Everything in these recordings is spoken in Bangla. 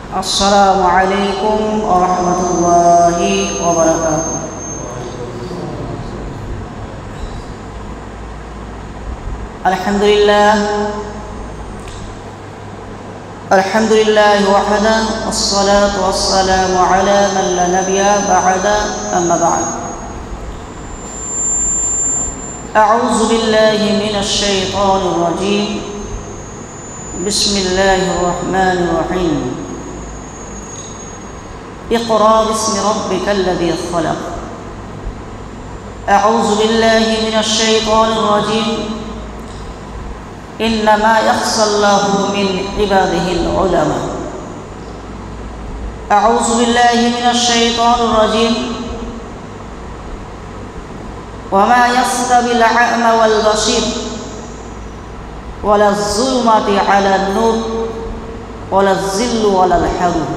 السلام عليكم ورحمة الله وبركاته. الحمد لله وحده والصلاة والسلام على من لا نبي بعد أما بعد. أعوذ بالله من الشيطان الرجيم. بسم الله الرحمن الرحيم. اقرأ باسم ربك الذي خلق. أعوذ بالله من الشيطان الرجيم. إنما يخشى الله من عباده العلماء. أعوذ بالله من الشيطان الرجيم. وما يستوي الأعمى والبصير ولا الظلمات على النور ولا الظل ولا الحرور.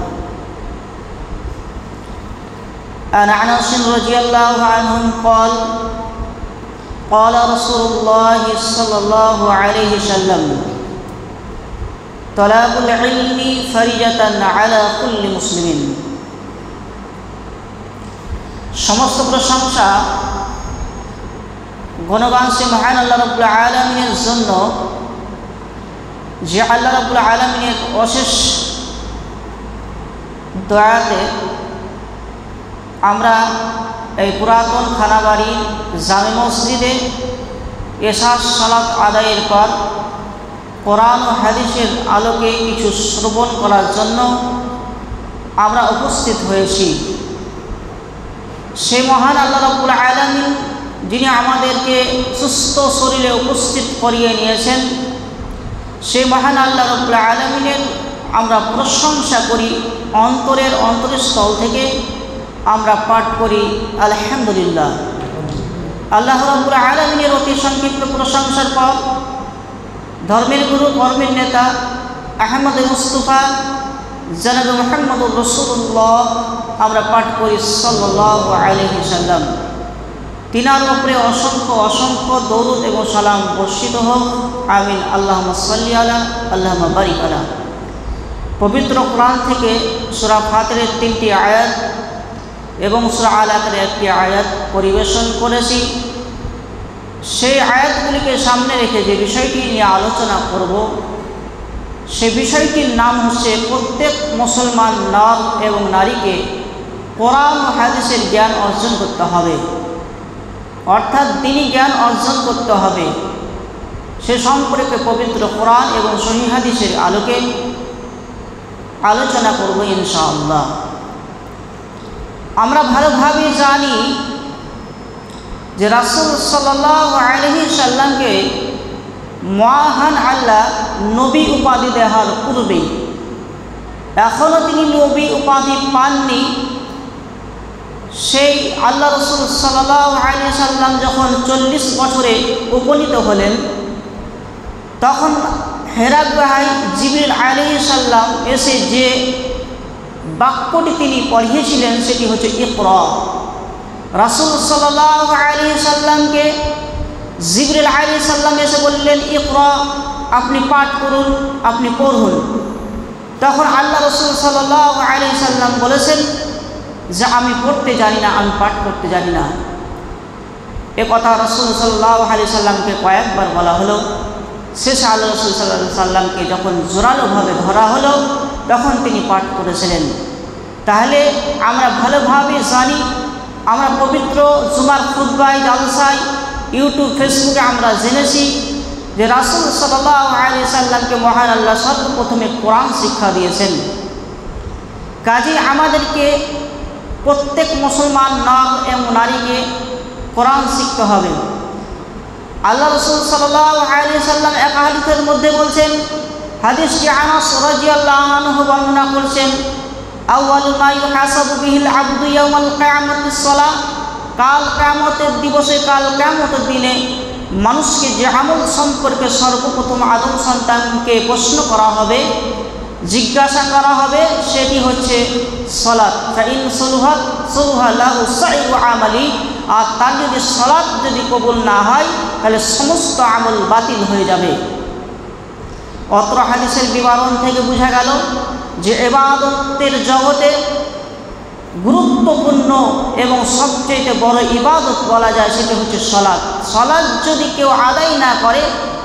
عن أنس رضي الله عنه قال قال رسول الله صلى الله عليه وسلم طلب العلم فريضة على كل مسلم. সমস্ত প্রশংসা গুণগান সে মহান আল্লাহ রাব্বুল আলামিনের জন্য, যে আল্লাহ রাব্বুল আলামিনের অশেষ দয়াতে আমরা এই পুরাতন খানাবাড়ি জামে মসজিদে এশার সালাত আদায়ের পর কোরআন ও হাদিসের আলোকে কিছু শ্রবণ করার জন্য আমরা উপস্থিত হয়েছি। সেই মহান আল্লাহ রাব্বুল আলামিন যিনি আমাদেরকে সুস্থ শরীরে উপস্থিত করিয়ে নিয়েছেন, সেই মহান আল্লাহ রাব্বুল আলামিনের আমরা প্রশংসা করি। অন্তরের অন্তরস্থল থেকে আমরা পাঠ করি আলহামদুলিল্লাহ। আল্লাহ রাব্বুল আলামিনের অতি সংক্ষিপ্ত প্রশংসার পর ধর্মের গুরু, ধর্মের নেতা আহমদ মুস্তাফা জনাব মুহাম্মদুর রাসূলুল্লাহ আমরা পাঠ করি সাল্লাল্লাহু আলাইহি ওয়াসাল্লাম। তিনার উপরে অসংখ্য অসংখ্য দরুদ এবং সালাম বর্ষিত হোক, আমিন। আল্লাহুম্মা সাল্লি আলা আল্লাহুম্মা বারিক আলা। পবিত্র কোরআন থেকে সূরা ফাতিরের 3টি আয়াত এবং সূরা আলাকের একটি আয়াত পরিবেশন করেছি। সেই আয়াতগুলিকে সামনে রেখে যে বিষয়টি নিয়ে আলোচনা করব, সেই বিষয়টির নাম হচ্ছে প্রত্যেক মুসলমান নর এবং নারীকে কোরআন ও হাদিসের জ্ঞান অর্জন করতে হবে, অর্থাৎ দ্বীনি জ্ঞান অর্জন করতে হবে। সে সম্পর্কে পবিত্র কোরআন এবং সহিহ হাদিসের আলোকে আলোচনা করব ইনশাআল্লাহ। আমরা ভালোভাবে জানি যে রাসূল সাল্লাল্লাহু আলাইহি সাল্লামকে মহান আল্লাহ নবী উপাধি দেওয়ার পূর্বে, এখনও তিনি নবী উপাধি পাননি। সেই আল্লাহ রাসূল সাল্লাল্লাহু আলাইহি সাল্লাম যখন 40 বছরে উপনীত হলেন, তখন হেরা গুহায় জিবরিল আলাইহিস সালাম এসে যে বাক্যটি তিনি পড়িয়েছিলেন সেটি হচ্ছে ইকরা। রাসূল সাল্লাল্লাহু আলাইহি সাল্লামকে জিবরিল আলাইহিস সালাম এসে বললেন ইকরা, আপনি পাঠ করুন, আপনি পড়ুন। তখন আল্লাহ রাসূল সাল্লাল্লাহু আলাইহি সাল্লাম বলেছেন যে আমি পড়তে জানি না, আমি পাঠ করতে জানি না। এ কথা রাসূল সাল্লাল্লাহু আলাইহি সাল্লামকে কয়েকবার বলা হলো। শেষে আল্লাহ রাসূল সাল্লাল্লাহু আলাইহি সাল্লামকে যখন জোরালোভাবে ধরা হলো, তখন তিনি পাঠ করেছিলেন। তাহলে আমরা ভালোভাবে জানি, আমরা পবিত্র জুমার খুতবায়, জালসায়, ইউটিউব, ফেসবুকে আমরা জেনেছি যে রাসূল সাল্লাল্লাহু আলাইহি সাল্লামকে মহান আল্লাহ সর্বপ্রথমে কোরআন শিক্ষা দিয়েছেন। কাজেই আমাদেরকে প্রত্যেক মুসলমান নর এবং নারীকে কোরআন শিখতে হবে। আল্লাহ রাসূল সাল্লাল্লাহু আলাইহি সাল্লাম এক হাদিসের মধ্যে বলছেন, হাদিসটি আনাস রাদিয়াল্লাহু আনহু বর্ণনা করছেন, আউয়ালু মা ইউহাসাবু বিহিল আবদু ইয়াউমাল কিয়ামাতিস সালাহ। কাল কিয়ামতের দিবসে, কাল কিয়ামতের দিনে মানুষকে যে আমল সম্পর্কে সর্বপ্রথম আদম সন্তানকে প্রশ্ন করা হবে, জিজ্ঞাসা করা হবে, সেটি হচ্ছে সালাত। ফাইন সলুহাত সলুহা লাহু সাইরু আমালি। আর তার যদি সালাত যদি কবুল না হয়, তাহলে সমস্ত আমল বাতিল হয়ে যাবে। অত্র হাদিসের বিবরণ থেকে বোঝা গেল যে ইবাদতের জগতে গুরুত্বপূর্ণ এবং সবচেয়ে বড় ইবাদত বলা যায় সেটা হচ্ছে সালাত। সালাত যদি কেউ আদায় না করে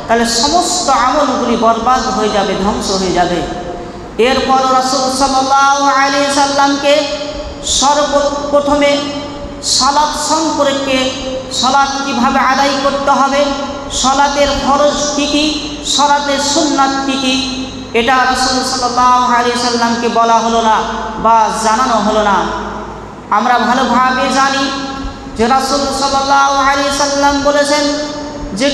তাহলে সমস্ত আমলগুলি বরবাদ হয়ে যাবে, ধ্বংস হয়ে যাবে। এরপর রাসূল সাল্লাল্লাহু আলাইহি সাল্লামকে সর্বপ্রথমে সালাত সম্পর্কে, সালাত কিভাবে আদায় করতে হবে, সালাতের ফরজ কী কী, সালাতের সুন্নাত কী কী, এটা রাসূল সাল্লাল্লাহু আলাইহি সাল্লামকে বলা হলো না বা জানানো হলো না। আমরা ভালোভাবে জানি যে রাসূল সাল্লাল্লাহু আলাইহি সাল্লাম বলেছেন যে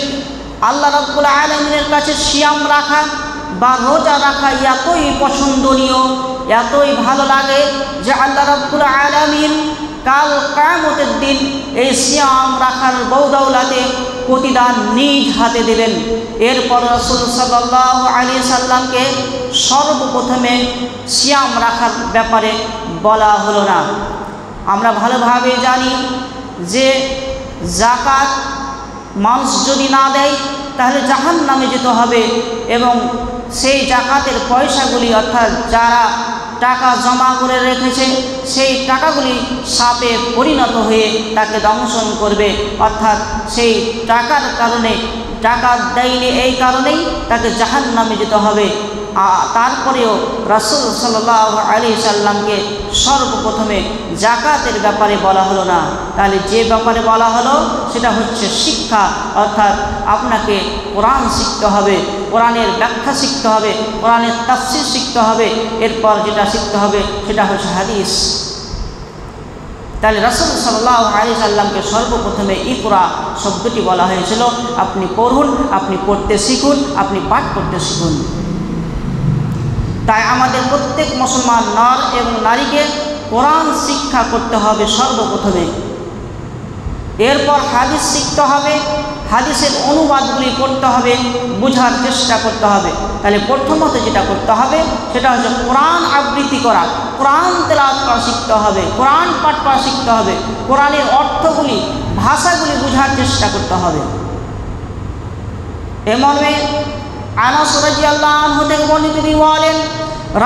আল্লাহ রাব্বুল আলামিনের কাছে সিয়াম রাখা বা রোজা রাখা এতই পছন্দনীয়, এতই ভালো লাগে যে আল্লাহ রাব্বুল আলামিন কাল কিয়ামতের দিন এই সিয়াম রাখার বদৌলতে প্রতিদান নিজ হাতে দেবেন। এরপর রাসূল সাল্লাল্লাহু আলাইহি সাল্লামকে সর্বপ্রথমে সিয়াম রাখার ব্যাপারে বলা হলো না। আমরা ভালোভাবে জানি যে যাকাত মানুষ যদি না দেয় তাহলে জাহান্নামে যেতে হবে এবং সেই যাকাতের পয়সাগুলি, অর্থাৎ যারা টাকা জমা করে রেখেছে সেই টাকাগুলি সাপে পরিণত হয়ে তাকে দংশন করবে, অর্থাৎ সেই টাকার কারণে, টাকা দেয়নি এই কারণেই তাকে জাহান্নামে যেতে হবে। তারপরেও রাসূল সাল্লাল্লাহু আলাইহি সাল্লামকে সর্বপ্রথমে যাকাতের ব্যাপারে বলা হলো না। তাহলে যে ব্যাপারে বলা হলো সেটা হচ্ছে শিক্ষা, অর্থাৎ আপনাকে কোরআন শিখতে হবে, কোরআনের ব্যাখ্যা শিখতে হবে, কোরআনের তাফসীর শিখতে হবে। এরপর যেটা শিখতে হবে সেটা হচ্ছে হাদিস। তাহলে রাসূল সাল্লাল্লাহু আলাইহি সাল্লামকে সর্বপ্রথমে ইকরা শব্দটি বলা হয়েছিল, আপনি পড়ুন, আপনি পড়তে শিখুন, আপনি পাঠ করতে শিখুন। তাই আমাদের প্রত্যেক মুসলমান নর এবং নারীকে কোরআন শিক্ষা করতে হবে সর্বপ্রথমে। এরপর হাদিস শিখতে হবে, হাদিসের অনুবাদগুলি পড়তে হবে, বোঝার চেষ্টা করতে হবে। তাহলে প্রথমত যেটা করতে হবে সেটা হচ্ছে কোরআন আবৃত্তি করা, কোরআন তেলাওয়াত করা শিখতে হবে, কোরআন পাঠ করা শিখতে হবে, কোরআনের অর্থগুলি, ভাষাগুলি বোঝার চেষ্টা করতে হবে। এমর্মে আনাস রাদিয়াল্লাহু আনহু থেকে বর্ণিত তিনি বলেন,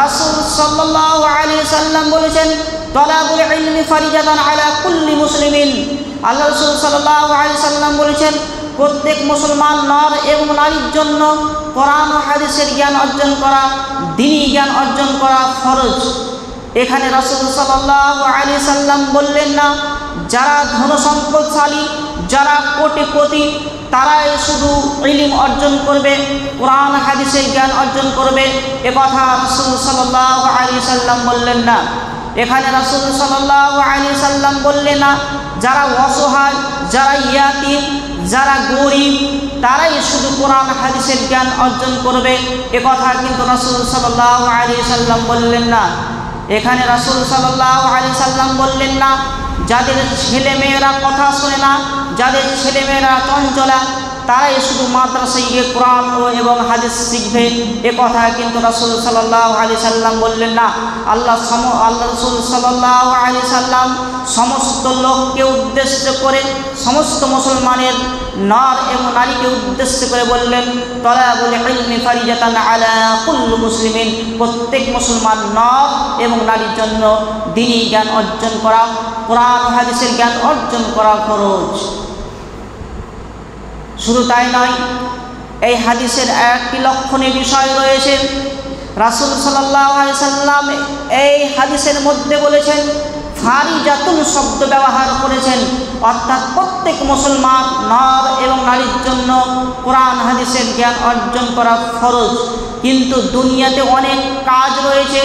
রাসূল সাল্লাল্লাহু আলাইহি সাল্লাম বলেছেন, তালাবুল ইলমি ফারিজাতান আলা কুল্লি মুসলিমিন। আল্লাহ রাসূল সাল্লাল্লাহু আলাইহি সাল্লাম বলেছেন, প্রত্যেক মুসলমান নর এবং নারীর জন্য কোরআন ও হাদিসের জ্ঞান অর্জন করা, দ্বীনি জ্ঞান অর্জন করা ফরজ। এখানে রাসূল সাল্লাল্লাহু আলাইহি সাল্লাম বললেন না যারা ধনসম্পদশালী, যারা কোটিপতি তারাই শুধু ইলম অর্জন করবে, কোরআন হাদিসের জ্ঞান অর্জন করবে, এ কথা রাসূল সাল্লাল্লাহু আলাইহি সাল্লাম বললেন না। এখানে রাসূল সাল্লাল্লাহু আলাইহি সাল্লাম বললেন না যারা অসহায়, যারা ইয়াতীম, যারা গরিব তারাই শুধু কোরআন হাদিসের জ্ঞান অর্জন করবে, এ কথা কিন্তু রাসূল সাল্লাল্লাহু আলাইহি সাল্লাম বললেন না। এখানে রাসূল সাল্লাল্লাহু আলাইহি সাল্লাম বললেন না যাদের ছেলেমেয়েরা কথা শোনে না, যাদের ছেলেমেয়েরা চঞ্চলা তারাই শুধু মাদ্রাসায় গিয়ে কোরআন এবং হাদিস শিখবে, এ কথা কিন্তু রাসূল সাল্লাল্লাহু আলাইহি সাল্লাম বললেন না। আল্লাহ রাসূল সাল্লাল্লাহু আলাইহি সাল্লাম সমস্ত লোককে উদ্দেশ্য করে, সমস্ত মুসলমানের নর এবং নারীকে উদ্দেশ্য করে বললেন, তালাবুল ইলমি ফারিজাতান আলা কুল্লি মুসলিমিন। প্রত্যেক মুসলমান নর এবং নারীর জন্য দ্বীনি জ্ঞান অর্জন করা, কোরআন ও হাদিসের জ্ঞান অর্জন করা ফরজ। শুধু তাই নয়, এই হাদিসের একটি লক্ষণীয় বিষয় রয়েছে। রাসূল সাল্লাল্লাহু আলাইহি সাল্লাম এই হাদিসের মধ্যে বলেছেন, ফারিজাতুন শব্দ ব্যবহার করেছেন, অর্থাৎ প্রত্যেক মুসলমান নর এবং নারীর জন্য কোরআন হাদিসের জ্ঞান অর্জন করা ফরজ। কিন্তু দুনিয়াতে অনেক কাজ রয়েছে,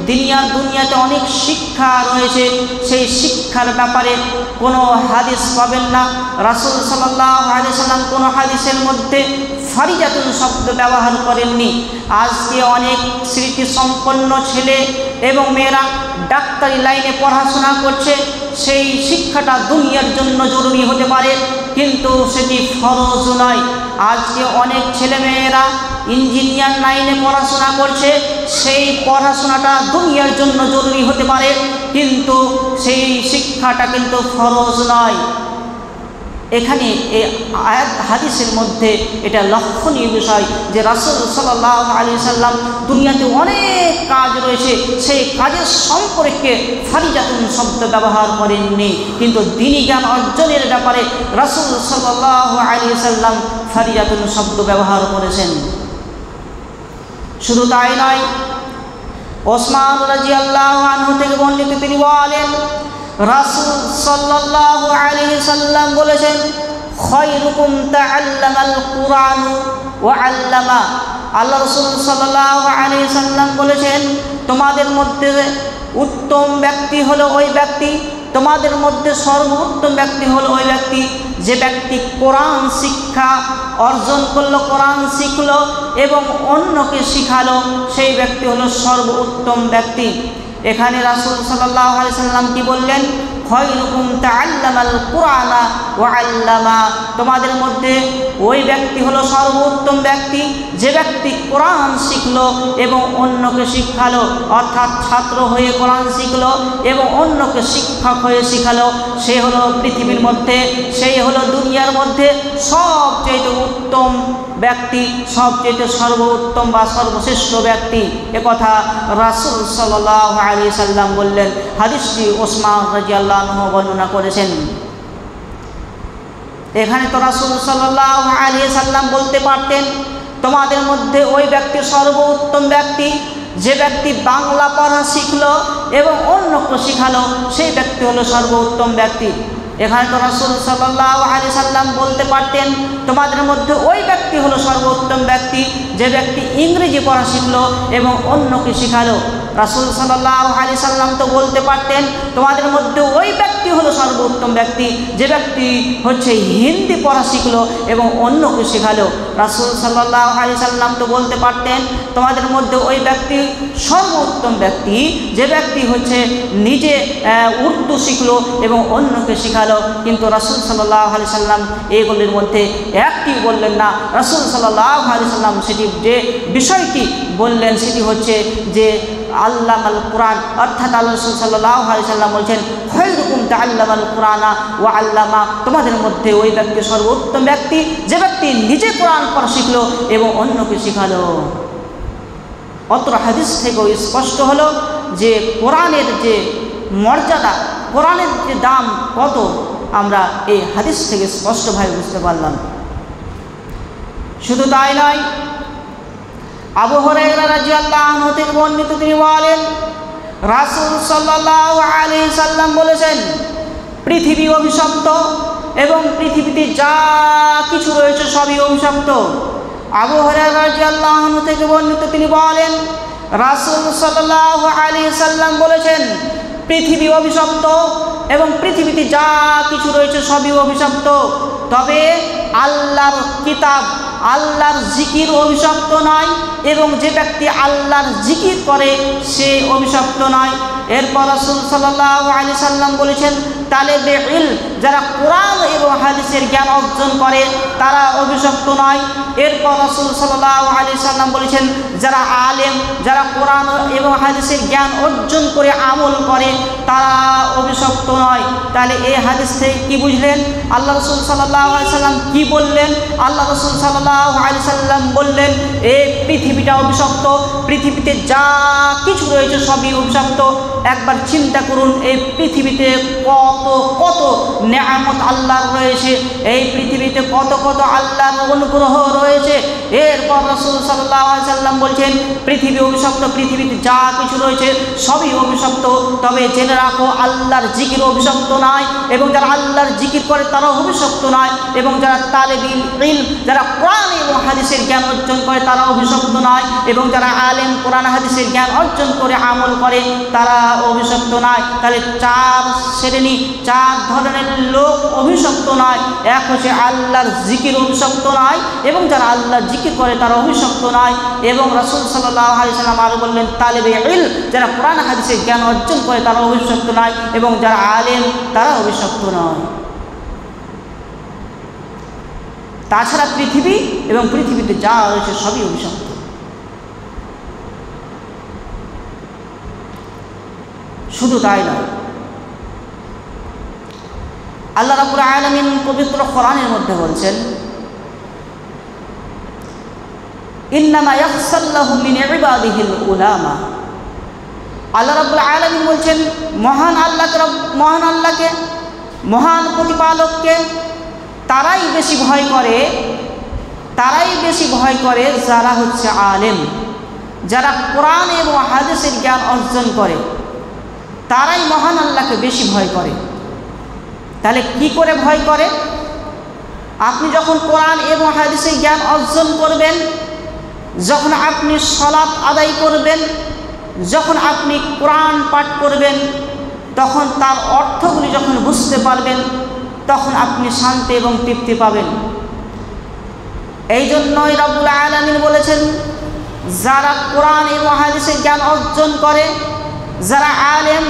দুনিয়াতে অনেক শিক্ষা রয়েছে, সেই শিক্ষার ব্যাপারে কোনো হাদিস পাবেন না। রাসূল সাল্লাল্লাহু আলাইহি সাল্লাম কোনো হাদিসের মধ্যে ফারিজাতুন শব্দ ব্যবহার করেননি। আজকে অনেক স্মৃতি সম্পন্ন ছেলে এবং মেয়েরা ডাক্তারি লাইনে পড়াশোনা করছে, সেই শিক্ষাটা দুনিয়ার জন্য জরুরি হতে পারে কিন্তু সেটি ফরজ নয়। আজকে অনেক ছেলেমেয়েরা ইঞ্জিনিয়ার লাইনে পড়াশোনা করছে, সেই পড়াশোনাটা দুনিয়ার জন্য জরুরি হতে পারে কিন্তু সেই শিক্ষাটা কিন্তু ফরজ নয়। এখানে এই আয়াত হাদিসের মধ্যে এটা লক্ষণীয় বিষয় যে রাসূল সাল্লাল্লাহু আলাইহি সাল্লাম দুনিয়াতে অনেক কাজ রয়েছে, সেই কাজের সম্পর্কে ফারিজাতুন শব্দ ব্যবহার করেননি, কিন্তু দ্বীনি জ্ঞান অর্জনের ব্যাপারে রাসূল সাল্লাল্লাহু আলাইহি ওয়াসাল্লাম ফারিজাতুন শব্দ ব্যবহার করেছেন। শুধু তাই নয়, ওসমান রাদিয়াল্লাহু আনহু থেকে বর্ণিত, তিনি বলেন রাসূল সাল্লাল্লাহু আলাইহি ওয়াসাল্লাম বলেছেন, খায়রুকুম তাআল্লামাল কুরআন ওয়া আল্লামা। আল্লাহ রাসূল সাল্লাল্লাহু আলাইহি ওয়াসাল্লাম বলেছেন, তোমাদের মধ্যে উত্তম ব্যক্তি হলো ওই ব্যক্তি, তোমাদের মধ্যে সর্বোত্তম ব্যক্তি হলো ওই ব্যক্তি যে ব্যক্তি কোরআন শিক্ষা অর্জন করলো, কোরআন শিখলো এবং অন্যকে শিখালো, সেই ব্যক্তি হলো সর্বোত্তম ব্যক্তি। এখানে রাসূল সাল্লাল্লাহু আলাইহি সাল্লাম কি বললেন? খায়রুকুম তাআল্লামাল কুরআনা ওয়া আল্লামা। তোমাদের মধ্যে ওই ব্যক্তি হলো সর্বোত্তম ব্যক্তি যে ব্যক্তি কোরআন শিখলো এবং অন্যকে শিখালো, অর্থাৎ ছাত্র হয়ে কোরআন শিখলো এবং অন্যকে শিক্ষক হয়ে শিখালো। সে হলো পৃথিবীর মধ্যে, সেই হলো দুনিয়ার মধ্যে সবচেয়ে উত্তম ব্যক্তি, সবচেয়ে সর্বোত্তম বা সর্বশ্রেষ্ঠ ব্যক্তি। একথা রাসূল সাল্লাল্লাহু আলাইহি সাল্লাম বললেন। হাদিসটি ওসমান রাদিয়াল্লাহু আনহু বর্ণনা করেছেন। এখানে তো রাসূল সাল্লাল্লাহু আলাইহি সাল্লাম বলতে পারতেন, তোমাদের মধ্যে ওই ব্যক্তি সর্বোত্তম ব্যক্তি যে ব্যক্তি বাংলা পড়া শিখলো এবং অন্যকে শিখালো, সেই ব্যক্তি হলো সর্বোত্তম ব্যক্তি। এখানে তো রাসূল সাল্লাল্লাহু আলাইহি সাল্লাম বলতে পারতেন, তোমাদের মধ্যে ওই ব্যক্তি হলো সর্বোত্তম ব্যক্তি যে ব্যক্তি ইংরেজি পড়া শিখলো এবং অন্যকে শিখালো। রাসূল সাল্লাল্লাহু আলাইহি সাল্লাম তো বলতে পারতেন, তোমাদের মধ্যে ওই ব্যক্তি হলো সর্বোত্তম ব্যক্তি যে ব্যক্তি হচ্ছে হিন্দি পড়া শিখলো এবং অন্যকে শেখালো। রাসূল সাল্লাল্লাহু আলাইহি সাল্লাম তো বলতে পারতেন, তোমাদের মধ্যে ওই ব্যক্তি সর্বোত্তম ব্যক্তি যে ব্যক্তি হচ্ছে নিজে উর্দু শিখলো এবং অন্যকে শেখালো। কিন্তু রাসূল সাল্লাল্লাহু আলাইহি সাল্লাম এইগুলির মধ্যে একটি বললেন না। রাসূল সাল্লাল্লাহু আলাইহি সাল্লাম সেটি যে বিষয়টি বললেন সেটি হচ্ছে যে আল্লামাল কুরআন, অর্থাৎ আল্লাহ রাসূল সাল্লাল্লাহু আলাইহি সাল্লাম বলছেন, খায়রুকুম তাআল্লামাল কুরআনা ওয়া আল্লামা। তোমাদের মধ্যে ওই ব্যক্তি সর্বোত্তম ব্যক্তি যে ব্যক্তি নিজে কোরআন পড়া শিখলো এবং অন্যকে শিখালো। অত্র হাদিস থেকেও স্পষ্ট হলো যে কোরআনের যে মর্যাদা, কোরআনের যে দাম কত, আমরা এই হাদিস থেকে স্পষ্টভাবে বুঝতে পারলাম। শুধু তাই নয়, আবু হুরায়রা রাদিয়াল্লাহু আনহু থেকে বর্ণিত, তিনি বলেন রাসূল সাল্লাল্লাহু আলাইহি সাল্লাম বলেছেন, পৃথিবী অভিশপ্ত এবং পৃথিবীতে যা কিছু রয়েছে সবই অভিশপ্ত। আবু হুরায়রা রাদিয়াল্লাহু আনহু থেকে বর্ণিত, তিনি বলেন রাসূল সাল্লাল্লাহু আলাইহি সাল্লাম বলেছেন, পৃথিবী অভিশপ্ত এবং পৃথিবীতে যা কিছু রয়েছে সবই অভিশপ্ত, তবে আল্লাহর কিতাব, আল্লাহর জিকির অভিশপ্ত নয় এবং যে ব্যক্তি আল্লাহর জিকির করে সে অভিশপ্ত নয়। এরপর রাসূল সাল্লাল্লাহু আলাইহি সাল্লাম বলেছেন, তালেবে ইলম, যারা কোরআন এবং হাদিসের জ্ঞান অর্জন করে তারা অভিশপ্ত নয়। এরপর রাসূল সাল্লাল্লাহু আলাইহি সাল্লাম বলেছেন, যারা আলেম, যারা কোরআন এবং হাদিসের জ্ঞান অর্জন করে আমল করে তারা অভিশপ্ত নয়। তাহলে এই হাদিস থেকে কি বুঝলেন? আল্লাহ রাসূল সাল্লাল্লাহু আলাইহি সাল্লাম কি বললেন? আল্লাহ রাসূল সাল্লাল্লাহু আলাইহি সাল্লাম বললেন, এই পৃথিবীটা অভিশপ্ত, পৃথিবীতে যা কিছু রয়েছে সবই অভিশপ্ত। একবার চিন্তা করুন, এই পৃথিবীতে কত কত নেয়ামত আল্লাহর রয়েছে, এই পৃথিবীতে কত কত আল্লাহর অনুগ্রহ রয়েছে। এরপর রাসূল সাল্লাল্লাহু আলাইহি সাল্লাম বলছেন, পৃথিবী অভিশপ্ত, পৃথিবীতে যা কিছু রয়েছে সবই অভিশপ্ত, তবে জেনে রাখো আল্লাহর জিকির অভিশপ্ত নয় এবং যারা আল্লাহর জিকির করে তারা অভিশপ্ত নয় এবং যারা তালেবুল ইলম, যারা কোরআন এবং হাদিসের জ্ঞান অর্জন করে তারা অভিশপ্ত নয় এবং যারা আলেম, কোরআন হাদিসের জ্ঞান অর্জন করে আমল করে তারা অভিশপ্ত নয়। তাহলে চার শ্রেণী, চার ধরনের লোক অভিশপ্ত নয়। এক হচ্ছে আল্লাহর জিকির অভিশপ্ত নয় এবং যারা আল্লাহর জিকির করে তারা অভিশপ্ত নয়। এবং রাসূল সাল্লাল্লাহু আলাইহি সাল্লাম আরো বললেন, তালেবে ইলম, যারা কোরআন হাদিসের জ্ঞান অর্জন করে তারা অভিশপ্ত নয় এবং যারা আলেম তারা অভিশপ্ত নয়। তাছাড়া পৃথিবী এবং পৃথিবীতে যা রয়েছে সবই অভিশপ্ত। শুধু তাই নয়, আল্লাহ রাব্বুল আলামিন পবিত্র কোরআনের মধ্যে বলছেন, ইন্নামা ইয়াখশাল্লাহু মিন ইবাদিহিল উলামা। আল্লাহ রাব্বুল আলামিন বলছেন মহান আল্লাহকে মহান প্রতিপালককে তারাই বেশি ভয় করে যারা হচ্ছে আলেম, যারা কোরআন এবং হাদিসের জ্ঞান অর্জন করে, তারাই মহান আল্লাহকে বেশি ভয় করে। তাহলে কি করে ভয় করে? আপনি যখন কোরআন এবং হাদিসের জ্ঞান অর্জন করবেন, যখন আপনি সালাত আদায় করবেন, যখন আপনি কোরআন পাঠ করবেন, তখন তার অর্থগুলি যখন বুঝতে পারবেন, তখন আপনি শান্তি এবং তৃপ্তি পাবেন। এই জন্যই রব্বুল আলামিন বলেছেন যারা কোরআন এবং হাদিসের জ্ঞান অর্জন করে, যারা আলেম,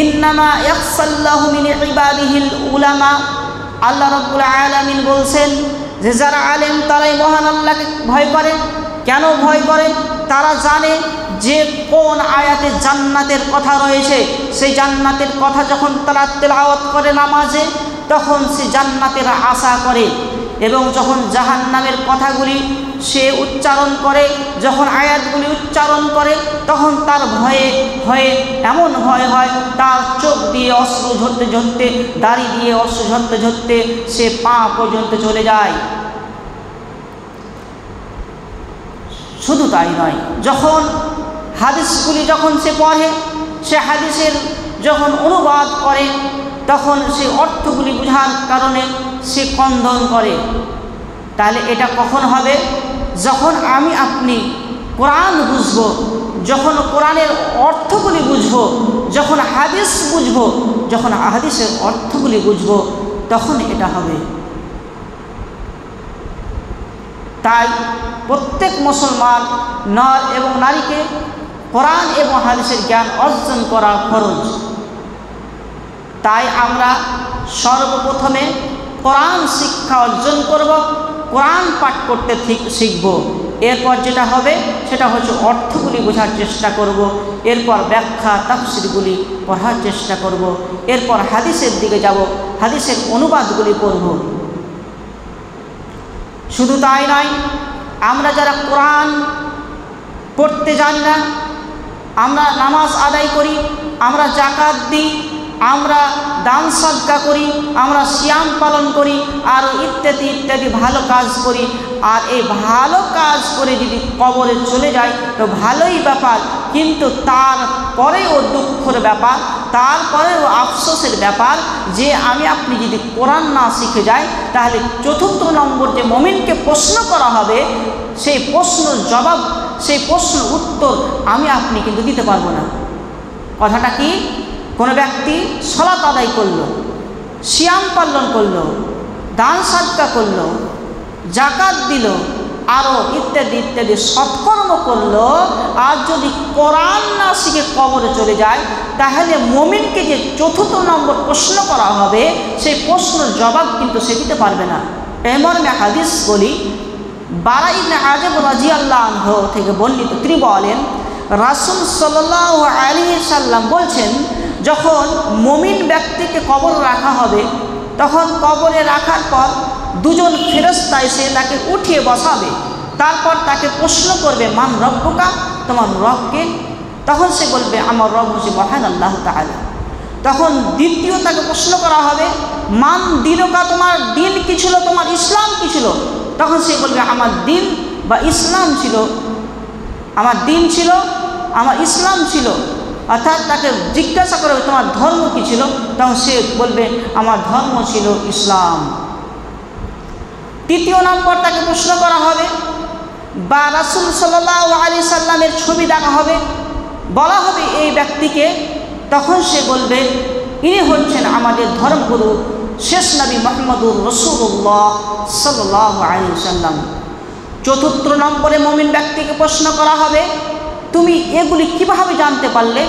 ইন্নামা ইয়াখশাল্লাহু মিন ইবাদিহিল উলামা। আল্লাহ রব্বুল আলামিন বলছেন যে যারা আলেম তারাই মহান আল্লাহকে ভয় করে। কেন ভয় করে? তারা জানে যে কোন আয়াতে জান্নাতের কথা রয়েছে, সেই জান্নাতের কথা যখন তারা তেলাওয়াত করে নামাজে, তখন সে জান্নাতের আশা করে। এবং যখন জাহান্নামের কথাগুলি সে উচ্চারণ করে, যখন আয়াতগুলি উচ্চারণ করে, তখন তার ভয়ে এমন ভয় হয়, তার চোখ দিয়ে অশ্রু ঝরতে ঝরতে, দাড়ি দিয়ে অশ্রু ঝরতে ঝরতে সে পা পর্যন্ত চলে যায়। শুধু তাই নয়, যখন হাদিসগুলি যখন সে পড়ে, সে হাদিসের যখন অনুবাদ করে, তখন সে অর্থগুলি বোঝার কারণে সে ক্রন্দন করে। তাহলে এটা কখন হবে? যখন আপনি কোরআন বুঝব, যখন কোরআনের অর্থগুলি বুঝব, যখন হাদিস বুঝব, যখন হাদিসের অর্থগুলি বুঝব, তখন এটা হবে। তাই প্রত্যেক মুসলমান নর এবং নারীকে কোরআন এবং হাদিসের জ্ঞান অর্জন করা ফরজ। তাই আমরা সর্বপ্রথমে কোরআন শিক্ষা অর্জন করব, কোরআন পাঠ করতে শিখব। এরপর যেটা হবে সেটা হচ্ছে অর্থগুলি বোঝার চেষ্টা করব, এরপর ব্যাখ্যা তাফসীরগুলি পড়ার চেষ্টা করব, এরপর হাদিসের দিকে যাব, হাদিসের অনুবাদগুলি পড়ব। শুধু তাই নয়, আমরা যারা কোরআন পড়তে জানি না, আমরা নামাজ আদায় করি, আমরা যাকাত দিই, আমরা দান সাদকা করি, আমরা সিয়াম পালন করি, আর ইত্যাদি ইত্যাদি ভালো কাজ করি। আর এই ভালো কাজ করে যদি কবরে চলে যায় তো ভালোই ব্যাপার, কিন্তু তারপরেও দুঃখের ব্যাপার, তারপরেও আফসোসের ব্যাপার যে আপনি যদি কোরআন না শিখে যায়, তাহলে চতুর্থ নম্বর যে মুমিনকে প্রশ্ন করা হবে, সেই প্রশ্নের জবাব, সেই প্রশ্নের উত্তর আপনি কিন্তু দিতে পারবো না। কথাটা কি? কোনো ব্যক্তি সালাত আদায় করলো, সিয়াম পালন করলো, দান সাদকা করলো, যাকাত দিল, আরও ইত্যাদি ইত্যাদি সৎকর্ম করলো, আর যদি কোরআন না শিখে কবরে চলে যায়, তাহলে মুমিনকে যে চতুর্থ নম্বর প্রশ্ন করা হবে, সেই প্রশ্নের জবাব কিন্তু সে দিতে পারবে না। এই মর্মে হাদিস বলি, বারা ইবনে আযাব রাদিয়াল্লাহু আনহু থেকে বর্ণিত, তিনি বলেন রাসূল সাল্লাল্লাহু আলাইহি সাল্লাম বলছেন, যখন মুমিন ব্যক্তিকে কবর রাখা হবে, তখন কবরে রাখার পর দুজন ফেরেশতা এসে তাকে উঠিয়ে বসাবে, তারপর তাকে প্রশ্ন করবে মান রব্বুকা, তোমার রবকে? তখন সে বলবে আমার রব হচ্ছে মহান আল্লাহ তাআলা। তখন দ্বিতীয় তাকে প্রশ্ন করা হবে মান দিনুকা, তোমার দিন কি ছিল, তোমার ইসলাম কি ছিল? তখন সে বলবে আমার দিন বা ইসলাম ছিল, আমার দিন ছিল, আমার ইসলাম ছিল। অর্থাৎ তাকে জিজ্ঞাসা করবে তোমার ধর্ম কী ছিল? তখন সে বলবে আমার ধর্ম ছিল ইসলাম। তৃতীয় নম্বর তাকে প্রশ্ন করা হবে বা রাসূল সাল্লাল্লাহু আলাইহি সাল্লামের ছবি দেখা হবে, বলা হবে এই ব্যক্তিকে, তখন সে বলবে ইনি হচ্ছেন আমাদের ধর্মগুরু শেষ নবী মুহাম্মদুর রাসূলুল্লাহ সাল্লাল্লাহু আলাইহি সাল্লাম। চতুর্থ নম্বরে মুমিন ব্যক্তিকে প্রশ্ন করা হবে তুমি এগুলি কিভাবে জানতে পারলে?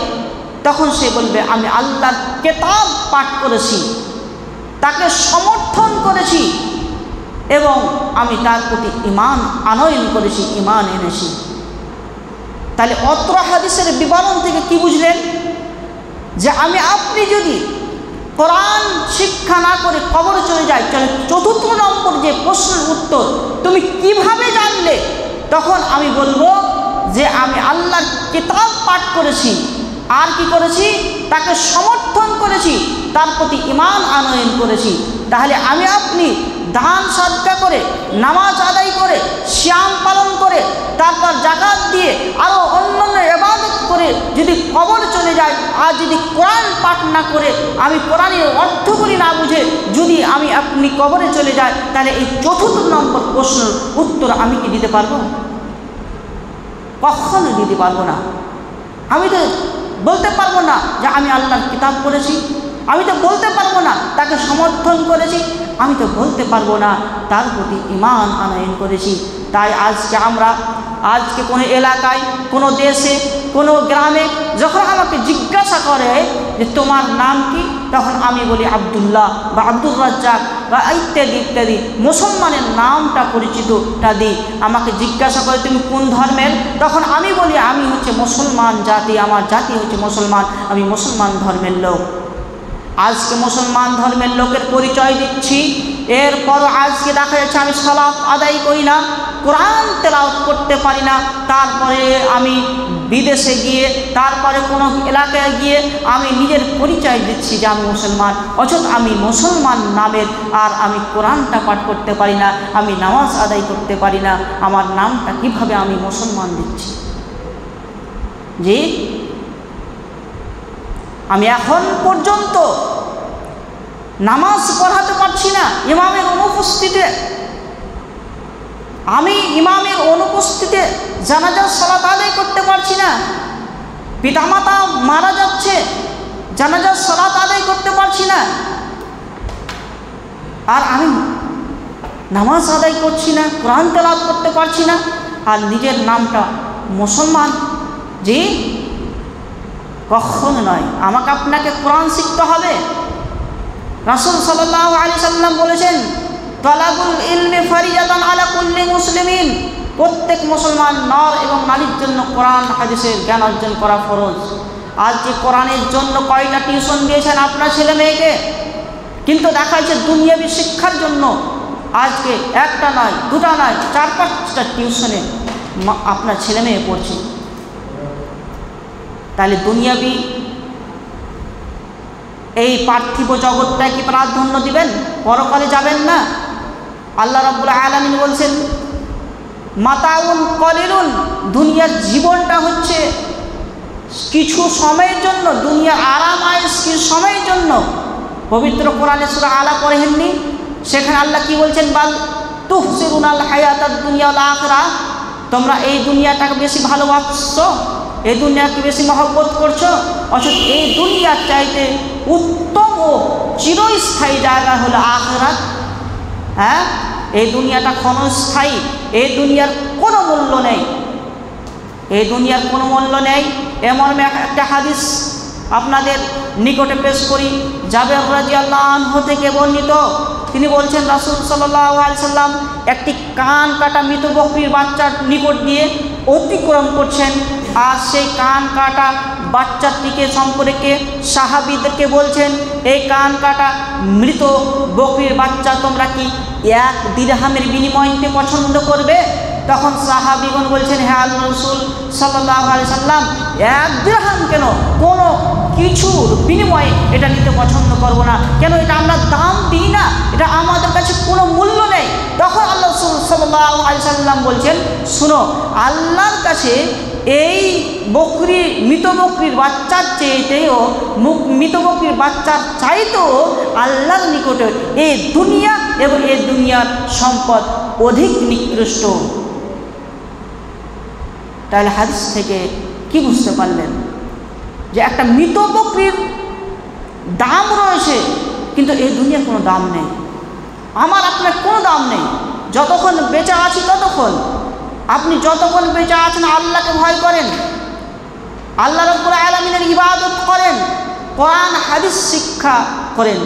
তখন সে বলবে আমি আল্লাহর কিতাব পাঠ করেছি, তাকে সমর্থন করেছি এবং আমি তার প্রতি ঈমান আনয়ন করেছি, ঈমান এনেছি। তাহলে অত্র হাদিসের বিবরণ থেকে কি বুঝলেন? যে আপনি যদি কোরআন শিক্ষা না করে কবরে চলে যায়, তাহলে চতুর্থ নম্বর যে প্রশ্নের উত্তর তুমি কিভাবে জানলে, তখন আমি বলবো যে আমি আল্লাহর কিতাব পাঠ করেছি আর কি করেছি, তাকে সমর্থন করেছি, তার প্রতি ঈমান আনয়ন করেছি। তাহলে আমি আপনি দান সাদকা করে, নামাজ আদায় করে, সিয়াম পালন করে, তারপর যাকাত দিয়ে আরও অন্যান্য ইবাদত করে যদি কবর চলে যায়, আর যদি কোরআন পাঠ না করে, আমি কোরআনের অর্থগুলি না বুঝে যদি আমি আপনি কবরে চলে যাই, তাহলে এই চতুর্থ নম্বর প্রশ্নের উত্তর আমি কি দিতে পারবো? কখনো দিতে পারবো না। আমি তো বলতে পারবো না যে আমি আল্লাহর কিতাব পড়েছি, আমি তো বলতে পারবো না তাকে সমর্থন করেছি, আমি তো বলতে পারবো না তার প্রতি ঈমান আনয়ন করেছি। তাই আজকে কোনো এলাকায়, কোনো দেশে, কোনো গ্রামে যখন আমাকে জিজ্ঞাসা করে যে তোমার নাম কি, তখন আমি বলি আব্দুল্লাহ বা আব্দুর রাজ্জাক বা ইত্যাদি ইত্যাদি মুসলমানের নামটা পরিচিতটা দিই। আমাকে জিজ্ঞাসা করে তুমি কোন ধর্মের, তখন আমি বলি আমি হচ্ছে মুসলমান জাতি, আমার জাতি হচ্ছে মুসলমান, আমি মুসলমান ধর্মের লোক। আজকে মুসলমান ধর্মের লোকের পরিচয় দিচ্ছি, এরপরও আজকে দেখা যাচ্ছে আমি সালাত আদায় করি না, কোরআন তেলাওয়াত করতে পারি না, তারপরে আমি বিদেশে গিয়ে, তারপরে কোনো এলাকায় গিয়ে আমি নিজের পরিচয় দিচ্ছি যে আমি মুসলমান, অথচ আমি মুসলমান নামের, আর আমি কোরআনটা পাঠ করতে পারি না, আমি নামাজ আদায় করতে পারি না, আমার নামটা কিভাবে আমি মুসলমান দিচ্ছি? জি, আমি এখন পর্যন্ত নামাজ পড়াতে পারছি না ইমামের অনুপস্থিতিতে, আমি ইমামের অনুপস্থিতিতে জানাজার সালাত আদায় করতে পারছি না, পিতামাতা মারা যাচ্ছে, জানাজার সালাত আদায় করতে পারছি না, আর আমি নামাজ আদায় করছি না, কোরআন তেলাওয়াত করতে পারছি না, আর নিজের নামটা মুসলমান। জি, কখনো নয়। আমাকে আপনাকে কোরআন শিখতে হবে। রাসূল সাল্লাল্লাহু আলাইহি সাল্লাম বলেছেন, তালাবুল ইলমি ফারিজাতান আলা কুল্লি মুসলিমিন, প্রত্যেক মুসলমান নর এবং নারীর জন্য কোরআন হাদিসের জ্ঞান অর্জন করা ফরজ। আজ যে কোরআনের জন্য কয়টা টিউশন দিয়েছেন আপনার ছেলে মেয়েকে, কিন্তু দেখা যাচ্ছে দুনিয়াবি শিক্ষার জন্য আজকে একটা নয়, দুটা নয়, 4-5টা টিউশনে আপনার ছেলে মেয়ে পড়ছে। তাহলে দুনিয়াবি এই পার্থিব জগৎটা কি প্রাধান্য দিবেন? পরকালে যাবেন না? আল্লাহ রাব্বুল আলামিন বলছেন মাতাউন কলিলুন, দুনিয়ার জীবনটা হচ্ছে কিছু সময়ের জন্য, দুনিয়ার আরাম আয়েশ কিছু সময়ের জন্য। পবিত্র কোরআনে সূরা আলা পড়েননি? সেখানে আল্লাহ কি বলছেন, বাল তুহসিরুনাল হায়াতাদ দুনিয়া ওয়াল আখিরাহ, তোমরা এই দুনিয়াটাকে বেশি ভালোবাসছো, এই দুনিয়াকে বেশি মহব্বত করছো, অথচ এই দুনিয়ার চাইতে উত্তম ও চিরস্থায়ী জায়গা হলো আখিরাত। হ্যাঁ, এই দুনিয়াটা ক্ষণস্থায়ী, এই দুনিয়ার কোনো মূল্য নেই, এই দুনিয়ার কোনো মূল্য নেই। এমন একটা হাদিস আপনাদের নিকটে পেশ করি, জাবের রাদিয়াল্লাহু আনহু থেকে বর্ণিত। তিনি বলছেন রাসূল সাল্লাল্লাহু আলাইহি সাল্লাম একটি কান কাটা মৃত বকরির বাচ্চার নিকট দিয়ে অতিক্রম করছেন, আর সেই কান কাটা বাচ্চাটিকে সম্পর্কে সাহাবীদেরকে বলছেন, এই কান কাটা মৃত বকরির বাচ্চা তোমরা কি 1 দিরহামের বিনিময় নিতে পছন্দ করবে? তখন সাহাবীগণ বলছেন, হে আল্লাহর রাসূল সাল্লাল্লাহু আলাইহি সাল্লাম, 1 দিরহাম কেন, কোনো কিছুর বিনিময়ে এটা নিতে পছন্দ করব না, কেন এটা আমরা দাম দিই না, এটা আমাদের কাছে কোনো মূল্য নেই। তখন আল্লাহ রাসূল সাল্লাল্লাহু আলাইহি সাল্লাম বলছেন, শুনো, আল্লাহর কাছে এই বকরি, মৃত বকরির বাচ্চার চেয়েতেও, মৃত বকরির বাচ্চার চাইতেও আল্লাহর নিকটে এই দুনিয়া এবং এই দুনিয়ার সম্পদ অধিক নিকৃষ্ট। তাহলে হাদিস থেকে কি বুঝতে পারলেন? যে একটা মৃত বকরির দাম রয়েছে, কিন্তু এই দুনিয়ার কোনো দাম নেই, আমার আপনার কোনো দাম নেই। যতক্ষণ বেঁচে আছি ততক্ষণ, আপনি যতক্ষণ বেঁচে আছেন আল্লাহকে ভয় করেন, আল্লাহ রাব্বুল আলামিনের ইবাদত করেন, কোরআন হাদিস শিক্ষা করেন।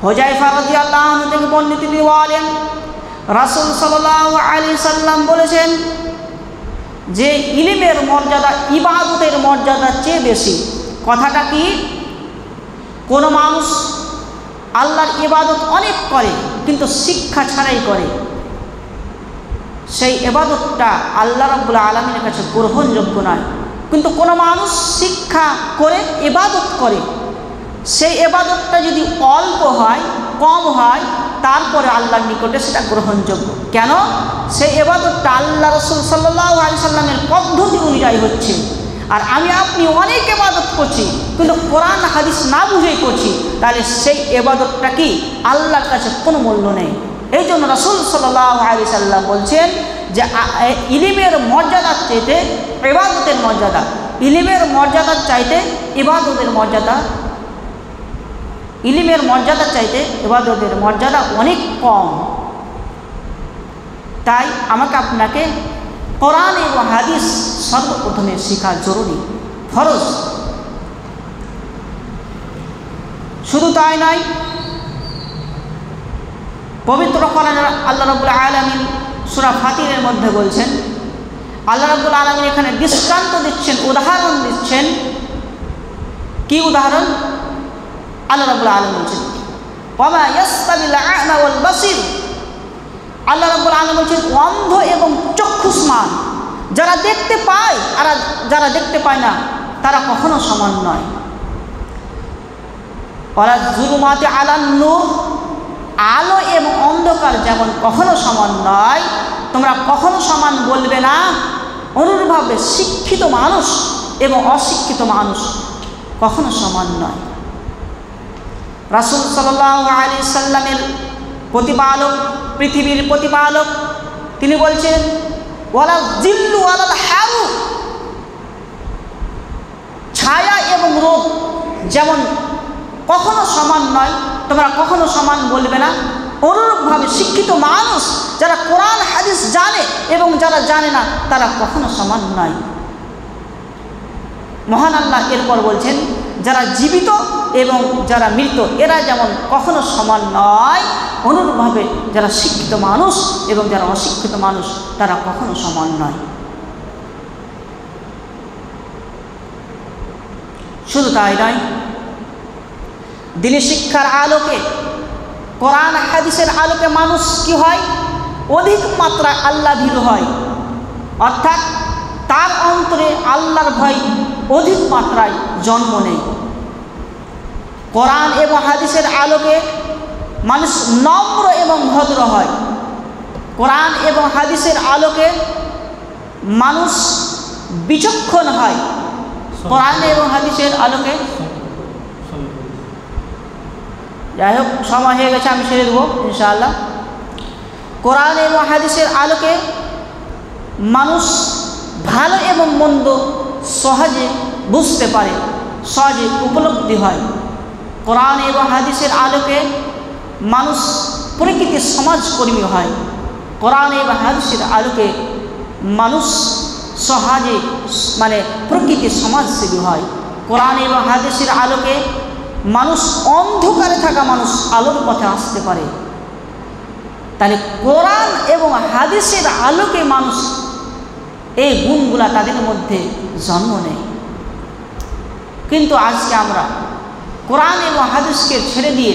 হুযায়ফা রাদিয়াল্লাহু আনহু থেকে বর্ণিত, তিনি বলেন রাসূল সাল্লাল্লাহু আলাইহি সাল্লাম বলেছেন যে ইলমের মর্যাদা ইবাদতের মর্যাদার চেয়ে বেশি। কথাটা কি? কোনো মানুষ আল্লাহর ইবাদত অনেক করে কিন্তু শিক্ষা ছাড়াই করে, সেই ইবাদতটা আল্লাহ রাব্বুল আলামিনের কাছে গ্রহণযোগ্য নয়। কিন্তু কোনো মানুষ শিক্ষা করে ইবাদত করে, সেই ইবাদতটা যদি অল্প হয়, কম হয়, তারপরে আল্লাহর নিকটে সেটা গ্রহণযোগ্য। কেন? সেই ইবাদতটা আল্লাহ রাসূল সাল্লাল্লাহু আলাইহি সাল্লামের পদ্ধতি অনুযায়ী হচ্ছে। আর আমি আপনি অনেক ইবাদত করছি কিন্তু কোরআন হাদিস না বুঝেই করছি, তাহলে সেই ইবাদতটা কি আল্লাহর কাছে কোনো মূল্য নেই। এই জন্য রাসূল সাল্লাল্লাহু আলাইহি সাল্লাম বলছেন যে ইলমের মর্যাদার চাইতে ইবাদতের মর্যাদা, ইলমের মর্যাদার চাইতে ইবাদতের মর্যাদা, ইলমের মর্যাদার চাইতে ইবাদতের মর্যাদা অনেক কম। তাই আমাকে আপনাকে কোরআন এবং হাদিস সর্বপ্রথমে শেখা জরুরি, ফরজ। শুধু তাই নয়, পবিত্র কোরআনে আল্লাহ রাব্বুল আলামিন সূরা ফাতিরের মধ্যে বলছেন, আল্লাহ রাব্বুল আলামিন এখানে দৃষ্টান্ত দিচ্ছেন, উদাহরণ দিচ্ছেন। কি উদাহরণ? আল্লাহ রাব্বুল আলামিন বলছেন ওয়ামা ইয়াস্তাবিল আ'মা ওয়াল বাসীর। আল্লাহ রাব্বুল আলামিন বলছেন অন্ধ এবং চক্ষুষ্মান, যারা দেখতে পায় আর যারা দেখতে পায় না, তারা কখনো সমান নয়। ওয়ালা যুলুমাতি আলান নূর, আলো এবং অন্ধকার যেমন কখনো সমান নয়, তোমরা কখনো সমান বলবে না। অনুরূপভাবে শিক্ষিত মানুষ এবং অশিক্ষিত মানুষ কখনো সমান নয়। রাসূল সাল্লাল্লাহু আলাইহি সাল্লামের প্রতিপালক, পৃথিবীর প্রতিপালক, তিনি বলছেন ওয়ালা জিল্লু ওয়ালাল হারু, ছায়া এবং রোদ যেমন কখনো সমান নয়, তোমরা কখনো সমান বলবে না। অনুরূপভাবে শিক্ষিত মানুষ যারা কোরআন হাদিস জানে এবং যারা জানে না, তারা কখনো সমান নয়। মহান আল্লাহ এরপর বলছেন যারা জীবিত এবং যারা মৃত এরা যেমন কখনো সমান নয়, অনুরূপভাবে যারা শিক্ষিত মানুষ এবং যারা অশিক্ষিত মানুষ তারা কখনো সমান নয়। শুধু তাই নয়, দ্বীনি শিক্ষার আলোকে, কোরআন হাদিসের আলোকে মানুষ কি হয়? অধিক মাত্রায় আল্লাহ ভীরু হয়, অর্থাৎ তার অন্তরে আল্লাহর ভয় অধিক মাত্রায় জন্ম নেয়। কোরআন এবং হাদিসের আলোকে মানুষ নম্র এবং ভদ্র হয়। কোরআন এবং হাদিসের আলোকে মানুষ বিচক্ষণ হয়। কোরআন এবং হাদিসের আলোকে, যাই হোক সময় হয়ে গেছে, আমি ছেড়ে দেবো ইনশাআল্লাহ। কোরআন এবং হাদিসের আলোকে মানুষ ভালো এবং মন্দ সহজে বুঝতে পারে, সহজে উপলব্ধি হয়। কোরআন এবং হাদিসের আলোকে মানুষ প্রকৃতির সমাজকর্মী হয়। কোরআন এবং হাদিসের আলোকে মানুষ সহজে প্রকৃতির সমাজসেবী হয়। কোরআন এবং হাদিসের আলোকে মানুষ অন্ধকারে থাকা মানুষ আলোর পথে আসতে পারে। তাহলে কোরআন এবং হাদিসের আলোকে মানুষ এই গুণগুলা তাদের মধ্যে জন্ম নেয়। কিন্তু আজকে আমরা কোরআন এবং হাদিসকে ছেড়ে দিয়ে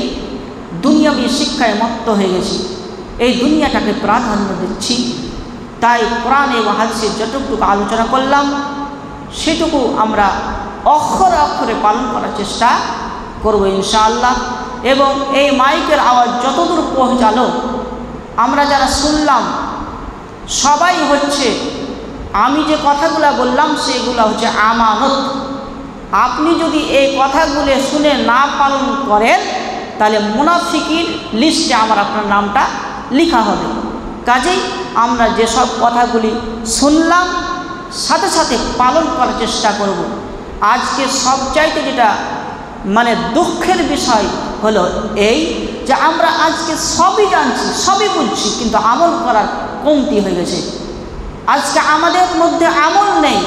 দুনিয়াবী শিক্ষায় মত্ত হয়ে গেছি, এই দুনিয়াটাকে প্রাধান্য দিচ্ছি। তাই কোরআন এবং হাদিসের যতটুকু আলোচনা করলাম সেটুকু আমরা অক্ষরে অক্ষরে পালন করার চেষ্টা করব ইনশাআল্লাহ। এবং এই মাইকের আওয়াজ যতদূর পৌঁছালো, আমরা যারা শুনলাম সবাই হচ্ছে, আমি যে কথাগুলো বললাম সেগুলো হচ্ছে আমানত। আপনি যদি এই কথাগুলো শুনে না পালন করেন তাহলে মুনাফিকির লিস্টে আমার আপনার নামটা লেখা হবে। কাজেই আমরা যেসব কথাগুলি শুনলাম সাথে সাথে পালন করার চেষ্টা করব। আজকে সবচাইতে যেটা দুঃখের বিষয় হলো এই যে আমরা আজকে সবই জানছি, সবই বুঝছি, কিন্তু আমল করার কমতি হয়ে গেছে। আজকে আমাদের মধ্যে আমল নেই।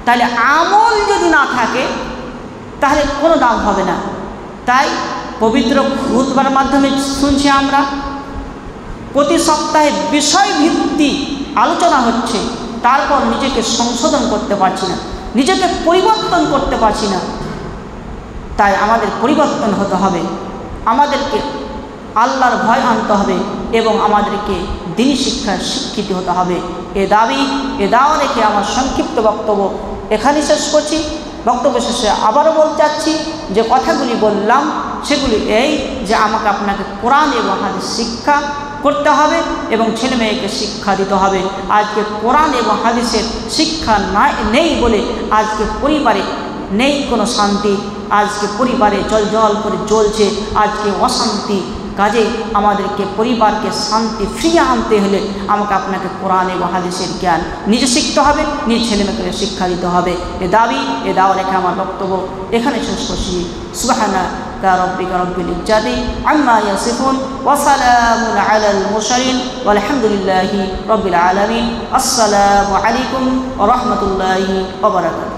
তাহলে আমল যদি না থাকে তাহলে কোনো দাম হবে না। তাই পবিত্র খুতবার মাধ্যমে শুনছি আমরা, প্রতি সপ্তাহে বিষয়ভিত্তি আলোচনা হচ্ছে, তারপর নিজেকে সংশোধন করতে পারছি না, নিজেকে পরিবর্তন করতে পারছি না। তাই আমাদের পরিবর্তন হতে হবে, আমাদেরকে আল্লাহর ভয় আনতে হবে, এবং আমাদেরকে দিনী শিক্ষায় শিক্ষিত হতে হবে। এ দাওয়া রেখে আমার সংক্ষিপ্ত বক্তব্য এখানে শেষ করছি। বক্তব্য শেষে আবারও বলতে চাচ্ছি যে কথাগুলি বললাম সেগুলি এই যে আমাকে আপনাকে কোরআন এবং হাদিস শিক্ষা করতে হবে এবং ছেলে মেয়েকে শিক্ষা দিতে হবে। আজকে কোরআন এবং হাদিসের শিক্ষা নেই বলে আজকে পরিবারে নেই কোনো শান্তি, আজকে পরিবারে জল করে জ্বলছে আজকে অশান্তি। কাজে আমাদেরকে পরিবারকে শান্তি ফিরিয়ে আনতে হলে আমাকে আপনাকে কোরআন এবং হাদিসের জ্ঞান নিজে শিখতে হবে, নিজ ছেলেমেয়েকে শিক্ষা দিতে হবে। এ দাওয়া রেখে আমার বক্তব্য এখানে শেষ করছি। সুবহানাকা রাব্বিকা রাব্বিল ইজ্জাতি আম্মা ইয়াসিফুন ওয়া সালামুন আলাল মুরসালিন ওয়ালহামদুলিল্লাহি রাব্বিল আলামিন। আসসালামু আলাইকুম ওয়া রাহমাতুল্লাহি ওয়া বারাকাতুহু।